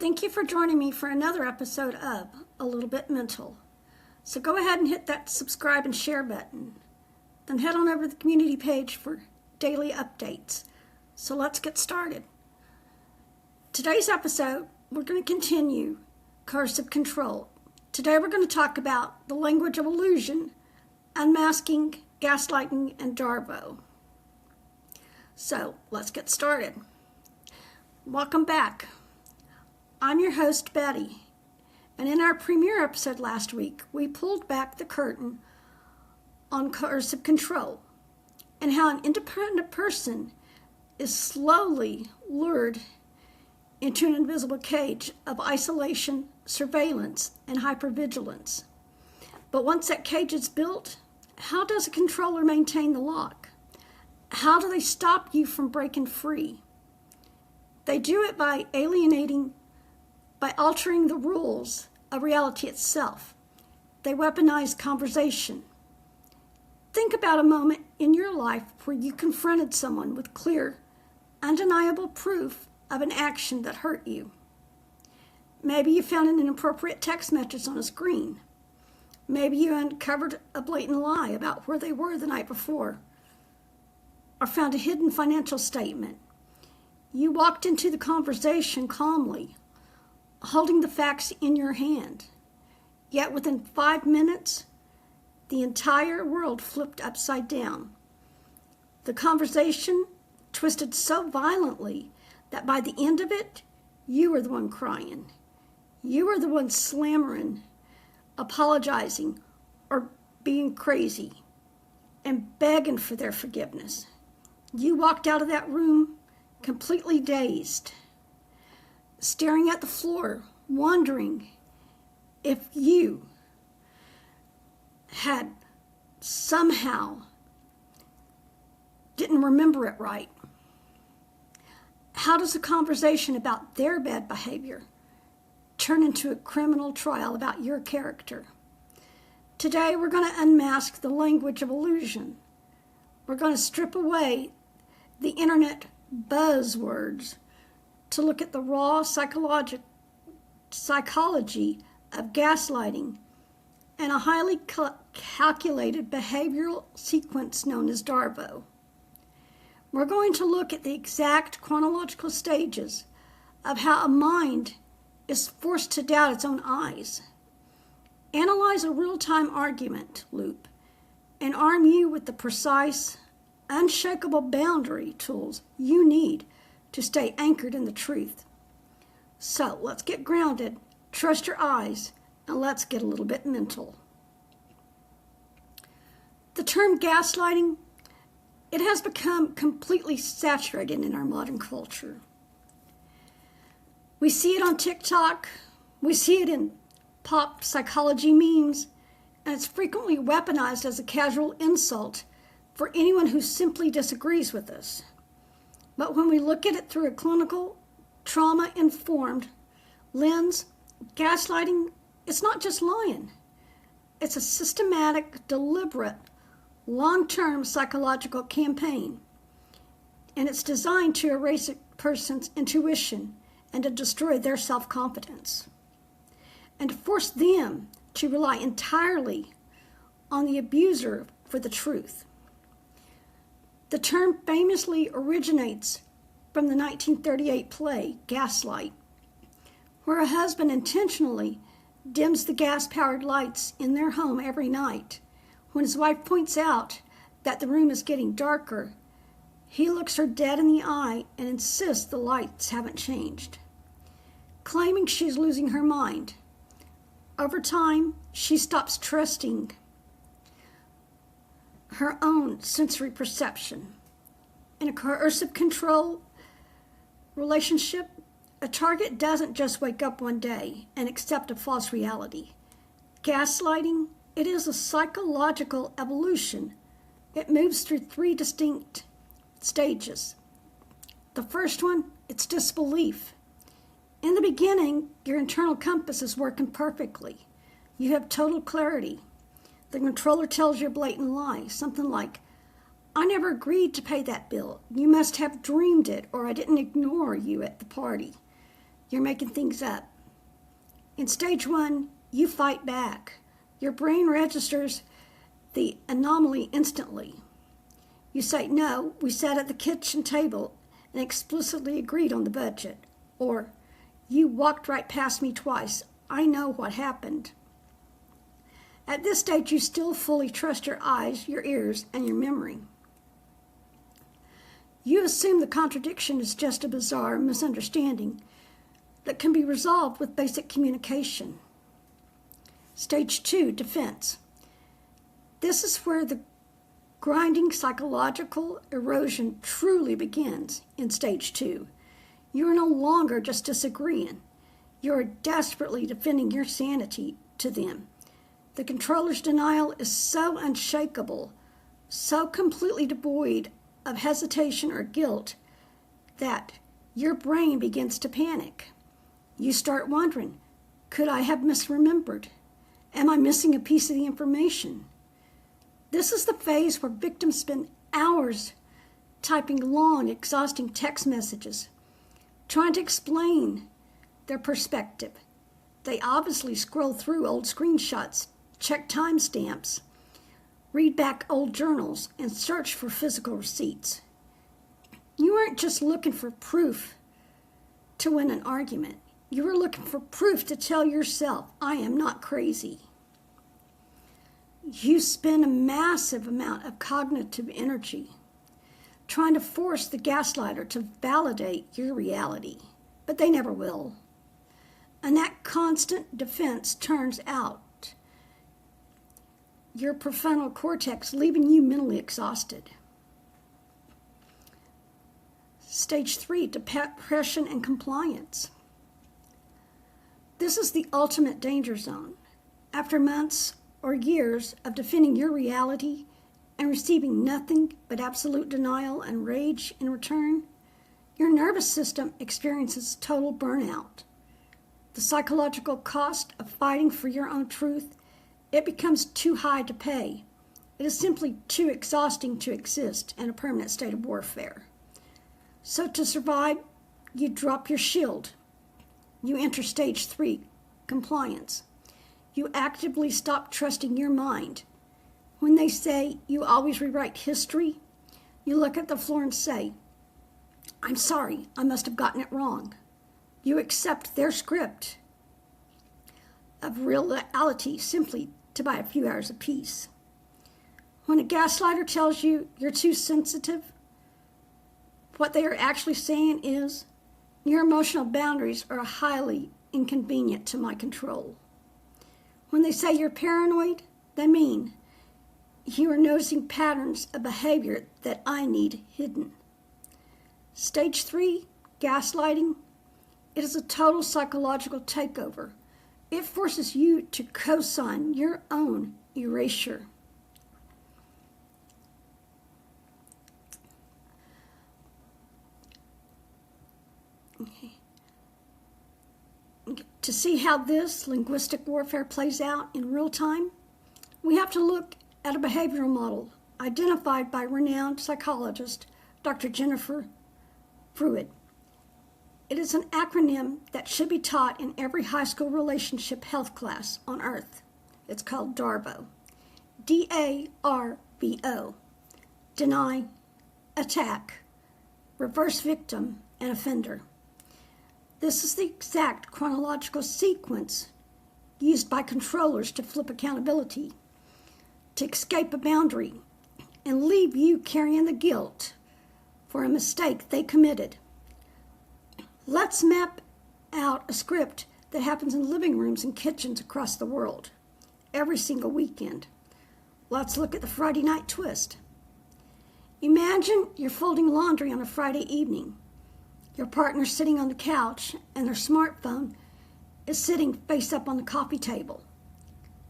Thank you for joining me for another episode of A Little Bit Mental. So go ahead and hit that subscribe and share button. Then head on over to the community page for daily updates. So let's get started. Today's episode, we're going to continue coercive control. Today we're going to talk about the language of illusion, unmasking, gaslighting, and DARVO. So let's get started. Welcome back. I'm your host, Betty, and in our premiere episode last week, we pulled back the curtain on coercive control and how an independent person is slowly lured into an invisible cage of isolation, surveillance, and hypervigilance. But once that cage is built, how does a controller maintain the lock? How do they stop you from breaking free? They do it by altering the rules of reality itself. They weaponize conversation. Think about a moment in your life where you confronted someone with clear, undeniable proof of an action that hurt you. Maybe you found an inappropriate text message on a screen. Maybe you uncovered a blatant lie about where they were the night before, or found a hidden financial statement. You walked into the conversation calmly, holding the facts in your hand. Yet within 5 minutes, the entire world flipped upside down. The conversation twisted so violently that by the end of it, you were the one crying. You were the one slammering, apologizing, or being crazy, and begging for their forgiveness. You walked out of that room completely dazed, staring at the floor, wondering if you had somehow didn't remember it right. How does a conversation about their bad behavior turn into a criminal trial about your character? Today we're going to unmask the language of illusion. We're going to strip away the internet buzzwords to look at the raw psychology of gaslighting and a highly calculated behavioral sequence known as DARVO. We're going to look at the exact chronological stages of how a mind is forced to doubt its own eyes, analyze a real-time argument loop, and arm you with the precise, unshakable boundary tools you need to stay anchored in the truth. So let's get grounded, trust your eyes, and let's get a little bit mental. The term gaslighting, it has become completely saturated in our modern culture. We see it on TikTok, we see it in pop psychology memes, and it's frequently weaponized as a casual insult for anyone who simply disagrees with us. But when we look at it through a clinical, trauma-informed lens, gaslighting, it's not just lying. It's a systematic, deliberate, long-term psychological campaign. And it's designed to erase a person's intuition and to destroy their self-confidence, and to force them to rely entirely on the abuser for the truth. The term famously originates from the 1938 play Gaslight, where a husband intentionally dims the gas-powered lights in their home every night. When his wife points out that the room is getting darker, he looks her dead in the eye and insists the lights haven't changed, claiming she's losing her mind. Over time, she stops trusting her own sensory perception. In a coercive control relationship, a target doesn't just wake up one day and accept a false reality. Gaslighting, it is a psychological evolution. It moves through 3 distinct stages. The first one, it's disbelief. In the beginning, your internal compass is working perfectly. You have total clarity. The controller tells you a blatant lie, something like, I never agreed to pay that bill. You must have dreamed it, or I didn't ignore you at the party. You're making things up. In stage 1, you fight back. Your brain registers the anomaly instantly. You say, no, we sat at the kitchen table and explicitly agreed on the budget. Or, you walked right past me twice. I know what happened. At this stage, you still fully trust your eyes, your ears, and your memory. You assume the contradiction is just a bizarre misunderstanding that can be resolved with basic communication. Stage 2, defense. This is where the grinding psychological erosion truly begins in stage 2. You are no longer just disagreeing. You are desperately defending your sanity to them. The controller's denial is so unshakable, so completely devoid of hesitation or guilt, that your brain begins to panic. You start wondering, could I have misremembered? Am I missing a piece of the information? This is the phase where victims spend hours typing long, exhausting text messages, trying to explain their perspective. They obviously scroll through old screenshots, check timestamps, read back old journals, and search for physical receipts. You aren't just looking for proof to win an argument. You are looking for proof to tell yourself, I am not crazy. You spend a massive amount of cognitive energy trying to force the gaslighter to validate your reality, but they never will. And that constant defense turns out your prefrontal cortex, leaving you mentally exhausted. Stage 3, depression and compliance. This is the ultimate danger zone. After months or years of defending your reality and receiving nothing but absolute denial and rage in return, your nervous system experiences total burnout. The psychological cost of fighting for your own truth, it becomes too high to pay. It is simply too exhausting to exist in a permanent state of warfare. So to survive, you drop your shield. You enter stage 3, compliance. You actively stop trusting your mind. When they say you always rewrite history, you look at the floor and say, I'm sorry, I must have gotten it wrong. You accept their script of reality simply to buy a few hours of peace. When a gaslighter tells you you're too sensitive, what they are actually saying is, your emotional boundaries are highly inconvenient to my control. When they say you're paranoid, they mean you are noticing patterns of behavior that I need hidden. Stage 3, gaslighting, it is a total psychological takeover. It forces you to co-sign your own erasure. Okay. To see how this linguistic warfare plays out in real time, we have to look at a behavioral model identified by renowned psychologist Dr. Jennifer Fruit. It is an acronym that should be taught in every high school relationship health class on earth. It's called DARVO. DARVO. Deny, attack, reverse victim, and offender. This is the exact chronological sequence used by controllers to flip accountability, to escape a boundary, and leave you carrying the guilt for a mistake they committed. Let's map out a script that happens in living rooms and kitchens across the world every single weekend. Let's look at the Friday night twist. Imagine you're folding laundry on a Friday evening. Your partner's sitting on the couch and their smartphone is sitting face up on the coffee table.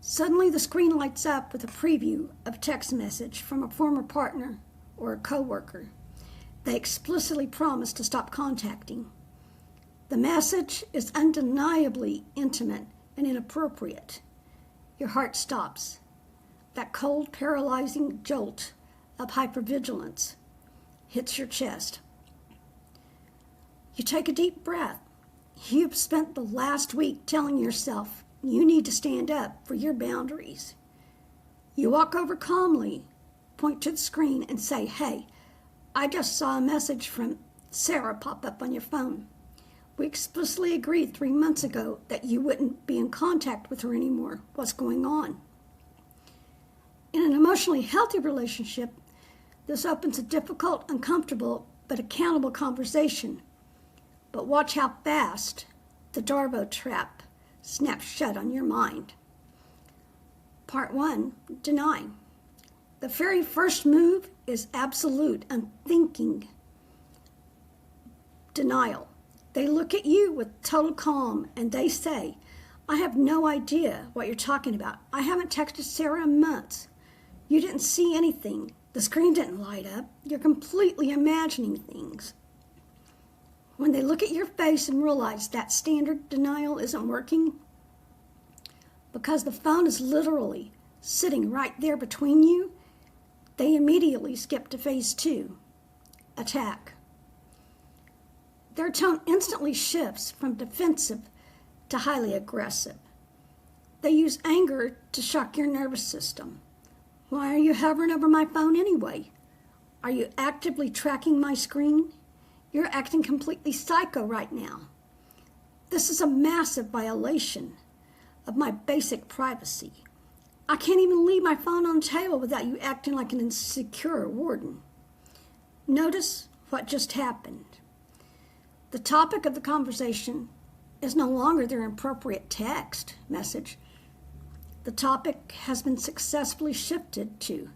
Suddenly the screen lights up with a preview of a text message from a former partner or a coworker. They explicitly promise to stop contacting. The message is undeniably intimate and inappropriate. Your heart stops. That cold, paralyzing jolt of hypervigilance hits your chest. You take a deep breath. You've spent the last week telling yourself you need to stand up for your boundaries. You walk over calmly, point to the screen, and say, "Hey, I just saw a message from Sarah pop up on your phone. We explicitly agreed 3 months ago that you wouldn't be in contact with her anymore. What's going on?" In an emotionally healthy relationship, this opens a difficult, uncomfortable, but accountable conversation. But watch how fast the DARVO trap snaps shut on your mind. Part 1, deny. The very first move is absolute, unthinking denial. They look at you with total calm and they say, "I have no idea what you're talking about. I haven't texted Sarah in months. You didn't see anything. The screen didn't light up. You're completely imagining things." When they look at your face and realize that standard denial isn't working, because the phone is literally sitting right there between you, they immediately skip to phase 2, attack. Their tone instantly shifts from defensive to highly aggressive. They use anger to shock your nervous system. "Why are you hovering over my phone anyway? Are you actively tracking my screen? You're acting completely psycho right now. This is a massive violation of my basic privacy. I can't even leave my phone on the table without you acting like an insecure warden." Notice what just happened. The topic of the conversation is no longer their inappropriate text message. The topic has been successfully shifted to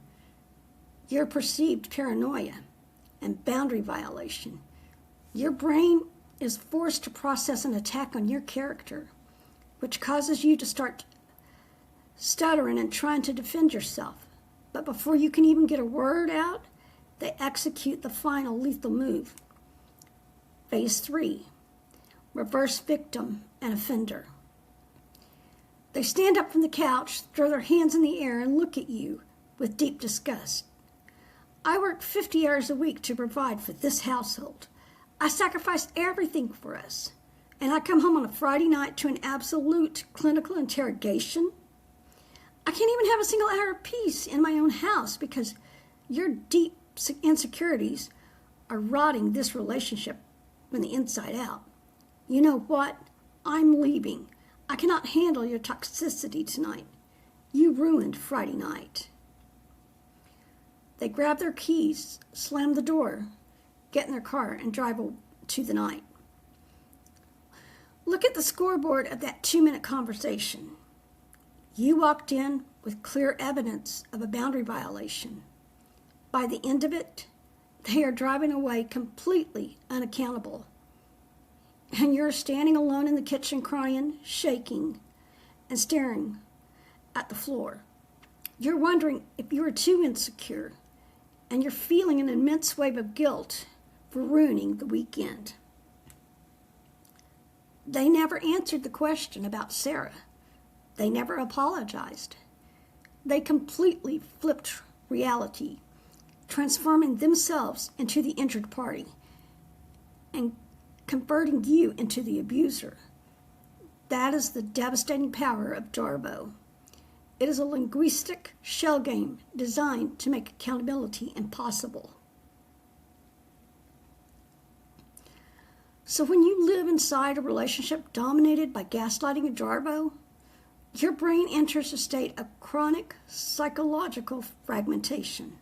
your perceived paranoia and boundary violation. Your brain is forced to process an attack on your character, which causes you to start stuttering and trying to defend yourself. But before you can even get a word out, they execute the final lethal move. Phase 3, reverse victim and offender. They stand up from the couch, throw their hands in the air, and look at you with deep disgust. "I work 50 hours a week to provide for this household. I sacrifice everything for us. And I come home on a Friday night to an absolute clinical interrogation? I can't even have a single hour of peace in my own house because your deep insecurities are rotting this relationship from the inside out. You know what? I'm leaving. I cannot handle your toxicity tonight. You ruined Friday night." They grab their keys, slam the door, get in their car, and drive to the night. Look at the scoreboard of that 2-minute conversation. You walked in with clear evidence of a boundary violation. By the end of it, they are driving away completely unaccountable. And you're standing alone in the kitchen crying, shaking, and staring at the floor. You're wondering if you are too insecure, and you're feeling an immense wave of guilt for ruining the weekend. They never answered the question about Sarah. They never apologized. They completely flipped reality, transforming themselves into the injured party and converting you into the abuser. That is the devastating power of DARVO. It is a linguistic shell game designed to make accountability impossible. So when you live inside a relationship dominated by gaslighting and DARVO, your brain enters a state of chronic psychological fragmentation.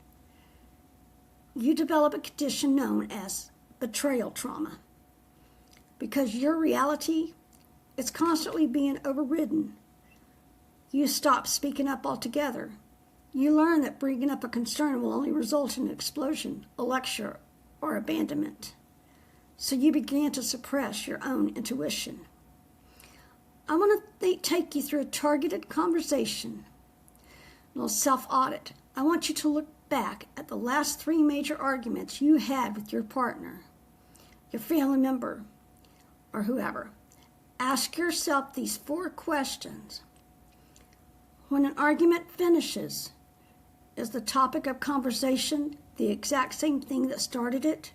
You develop a condition known as betrayal trauma. Because your reality is constantly being overridden, you stop speaking up altogether. You learn that bringing up a concern will only result in an explosion, a lecture, or abandonment. So you begin to suppress your own intuition. I want to take you through a targeted conversation, a little self-audit. I want you to look back at the last 3 major arguments you had with your partner, your family member, or whoever. Ask yourself these 4 questions. When an argument finishes, is the topic of conversation the exact same thing that started it?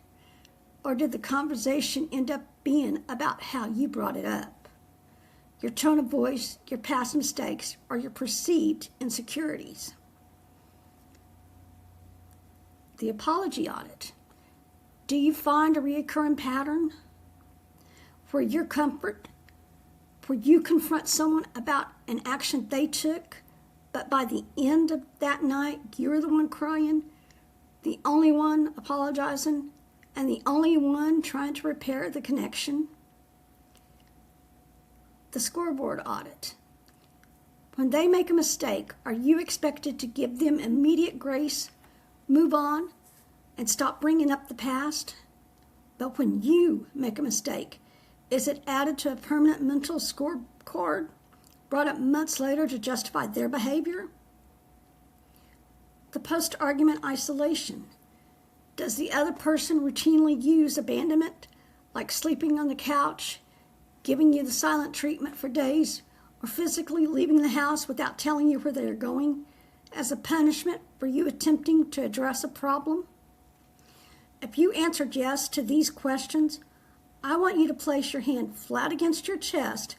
Or did the conversation end up being about how you brought it up, your tone of voice, your past mistakes, or your perceived insecurities. The apology audit. Do you find a recurring pattern where you confront someone about an action they took, but by the end of that night, you're the one crying, the only one apologizing, and the only one trying to repair the connection? The scoreboard audit. When they make a mistake, are you expected to give them immediate grace, move on, and stop bringing up the past? But when you make a mistake, is it added to a permanent mental scorecard, brought up months later to justify their behavior? The post-argument isolation. Does the other person routinely use abandonment, like sleeping on the couch, giving you the silent treatment for days, or physically leaving the house without telling you where they are going, as a punishment for you attempting to address a problem? If you answered yes to these questions, I want you to place your hand flat against your chest,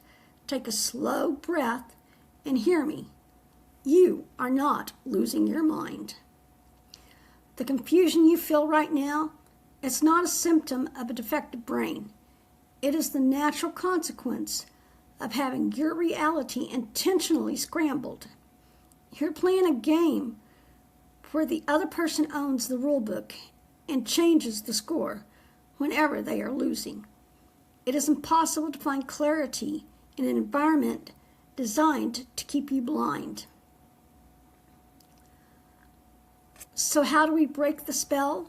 take a slow breath, and hear me. You are not losing your mind. The confusion you feel right now, it's not a symptom of a defective brain. It is the natural consequence of having your reality intentionally scrambled. You're playing a game where the other person owns the rule book and changes the score whenever they are losing. It is impossible to find clarity in an environment designed to keep you blind. So how do we break the spell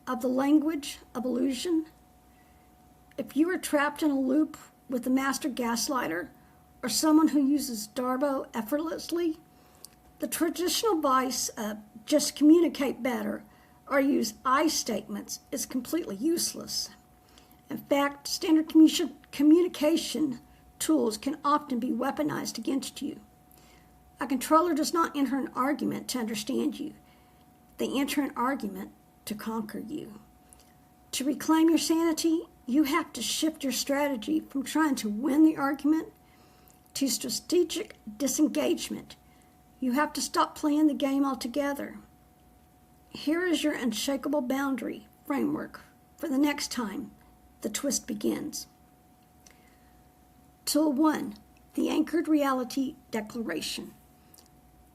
of the language of illusion? If you are trapped in a loop with a master gaslighter or someone who uses DARVO effortlessly, the traditional advice of just communicate better or use I statements is completely useless. In fact, standard communication tools can often be weaponized against you. A controller does not enter an argument to understand you. They enter an argument to conquer you. To reclaim your sanity, you have to shift your strategy from trying to win the argument to strategic disengagement. You have to stop playing the game altogether. Here is your unshakable boundary framework for the next time the twist begins. Tool 1, the Anchored Reality Declaration.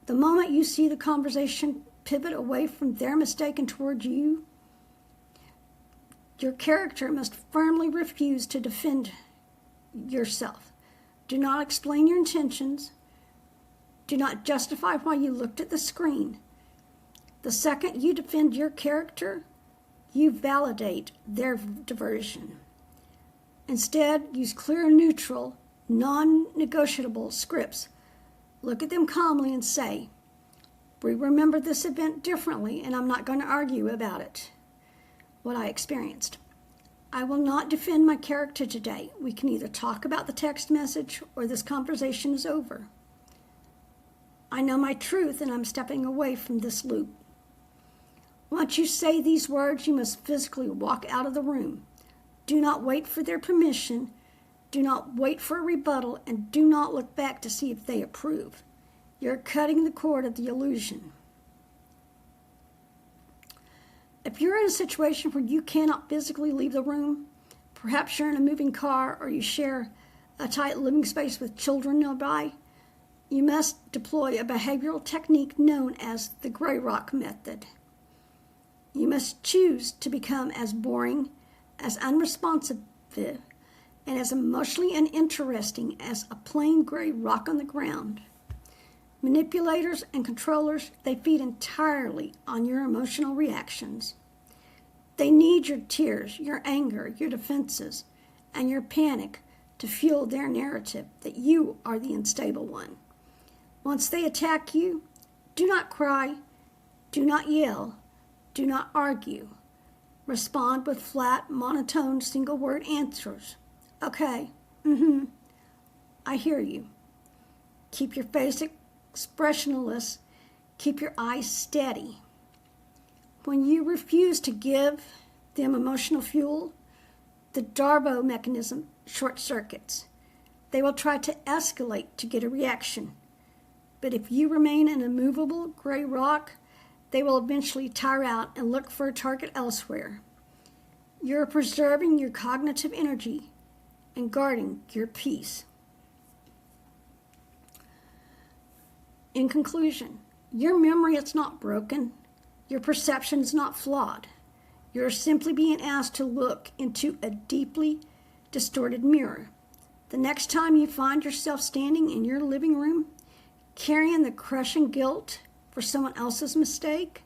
The moment you see the conversation pivot away from their mistake and toward you, your character must firmly refuse to defend yourself. Do not explain your intentions. Do not justify why you looked at the screen. The second you defend your character, you validate their diversion. Instead, use clear, neutral, non-negotiable scripts. Look at them calmly and say, "We remember this event differently, and I'm not going to argue about it, what I experienced. I will not defend my character today. We can either talk about the text message or this conversation is over. I know my truth, and I'm stepping away from this loop." Once you say these words, you must physically walk out of the room. Do not wait for their permission. Do not wait for a rebuttal, and do not look back to see if they approve. You're cutting the cord of the illusion. If you're in a situation where you cannot physically leave the room, perhaps you're in a moving car or you share a tight living space with children nearby, you must deploy a behavioral technique known as the gray rock method. You must choose to become as boring, as unresponsive, and as emotionally uninteresting as a plain gray rock on the ground. Manipulators and controllers, they feed entirely on your emotional reactions. They need your tears, your anger, your defenses, and your panic to fuel their narrative that you are the unstable one. Once they attack you, do not cry, do not yell, do not argue. Respond with flat, monotone, single-word answers. Okay, I hear you. Keep your face expressionless. Keep your eyes steady. When you refuse to give them emotional fuel, the DARVO mechanism short circuits. They will try to escalate to get a reaction. But if you remain an immovable gray rock, they will eventually tire out and look for a target elsewhere. You're preserving your cognitive energy and guarding your peace. In conclusion, your memory is not broken. Your perception is not flawed. You're simply being asked to look into a deeply distorted mirror. The next time you find yourself standing in your living room, carrying the crushing guilt for someone else's mistake,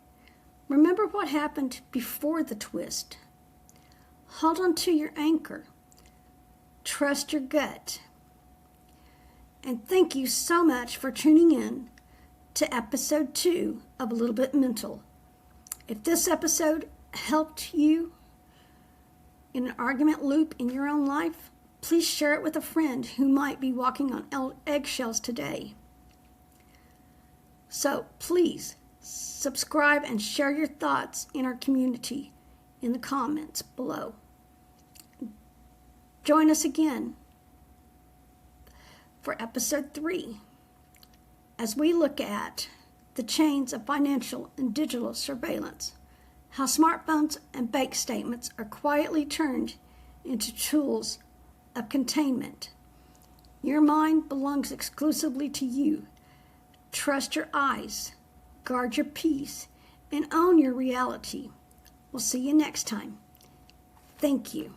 remember what happened before the twist. Hold on to your anchor. Trust your gut. And thank you so much for tuning in to episode 2 of A Little Bit Mental. If this episode helped you in an argument loop in your own life, please share it with a friend who might be walking on eggshells today. So please subscribe and share your thoughts in our community in the comments below. Join us again for episode 3 as we look at the chains of financial and digital surveillance, how smartphones and bank statements are quietly turned into tools of containment. Your mind belongs exclusively to you. Trust your eyes, guard your peace, and own your reality. We'll see you next time. Thank you.